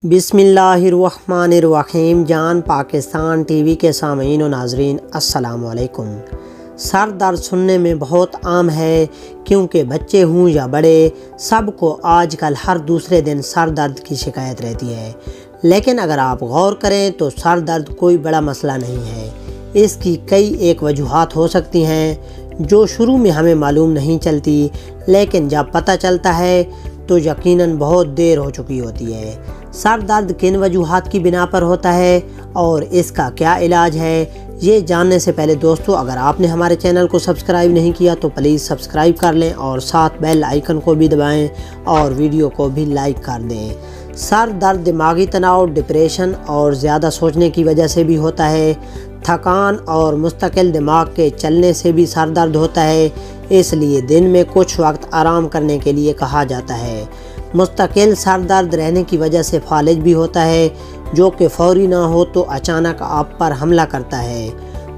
बिस्मिल्लाहिर्रहमानिर्रहीम। जान पाकिस्तान टीवी के सामीन व नाज़रीन अस्सलाम वालेकुम। सर दर्द सुनने में बहुत आम है, क्योंकि बच्चे हों या बड़े सबको आजकल हर दूसरे दिन सर दर्द की शिकायत रहती है। लेकिन अगर आप गौर करें तो सर दर्द कोई बड़ा मसला नहीं है। इसकी कई एक वजूहात हो सकती हैं जो शुरू में हमें मालूम नहीं चलती, लेकिन जब पता चलता है तो यकीनन बहुत देर हो चुकी होती है। सर दर्द किन वजूहात की बिना पर होता है और इसका क्या इलाज है, ये जानने से पहले दोस्तों, अगर आपने हमारे चैनल को सब्सक्राइब नहीं किया तो प्लीज़ सब्सक्राइब कर लें और साथ बेल आइकन को भी दबाएं और वीडियो को भी लाइक कर दें। सर दर्द दिमागी तनाव, डिप्रेशन और ज़्यादा सोचने की वजह से भी होता है। थकान और मुस्तकिल दिमाग के चलने से भी सर दर्द होता है, इसलिए दिन में कुछ वक्त आराम करने के लिए कहा जाता है। मुस्तकिल सर दर्द रहने की वजह से फालिज भी होता है, जो कि फौरी ना हो तो अचानक आप पर हमला करता है।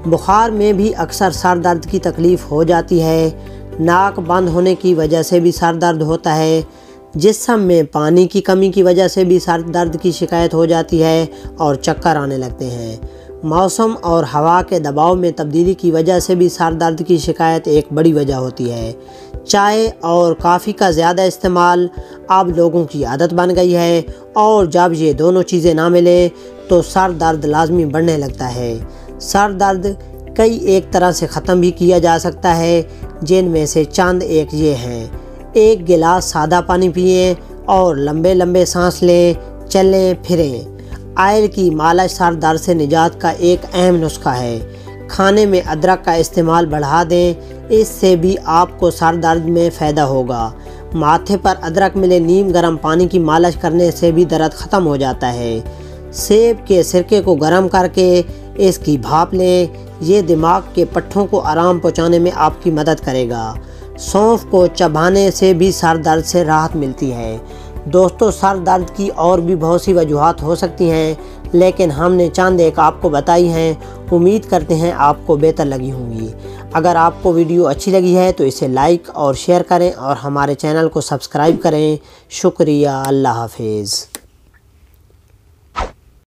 बुखार में भी अक्सर सर दर्द की तकलीफ़ हो जाती है। नाक बंद होने की वजह से भी सर दर्द होता है। जिस्म में पानी की कमी की वजह से भी सर दर्द की शिकायत हो जाती है और चक्कर आने लगते हैं। मौसम और हवा के दबाव में तब्दीली की वजह से भी सर दर्द की शिकायत एक बड़ी वजह होती है। चाय और कॉफ़ी का ज़्यादा इस्तेमाल अब लोगों की आदत बन गई है, और जब ये दोनों चीज़ें ना मिलें तो सर दर्द लाजमी बढ़ने लगता है। सर दर्द कई एक तरह से ख़त्म भी किया जा सकता है, जिनमें से चंद एक ये हैं। 1 गिलास सादा पानी पिएं और लंबे लंबे सांस लें, चलें फिरें। आयल की मालिश सर दर्द से निजात का एक अहम नुस्खा है। खाने में अदरक का इस्तेमाल बढ़ा दें, इससे भी आपको सर दर्द में फ़ायदा होगा। माथे पर अदरक मिले नीम गर्म पानी की मालिश करने से भी दर्द ख़त्म हो जाता है। सेब के सिरके को गर्म करके इसकी भाप लें, ये दिमाग के पट्ठों को आराम पहुंचाने में आपकी मदद करेगा। सौंफ को चबाने से भी सर दर्द से राहत मिलती है। दोस्तों, सर दर्द की और भी बहुत सी वजूहात हो सकती हैं, लेकिन हमने चंद एक आपको बताई हैं। उम्मीद करते हैं आपको बेहतर लगी होंगी। अगर आपको वीडियो अच्छी लगी है तो इसे लाइक और शेयर करें और हमारे चैनल को सब्सक्राइब करें। शुक्रिया। अल्लाह हाफिज़।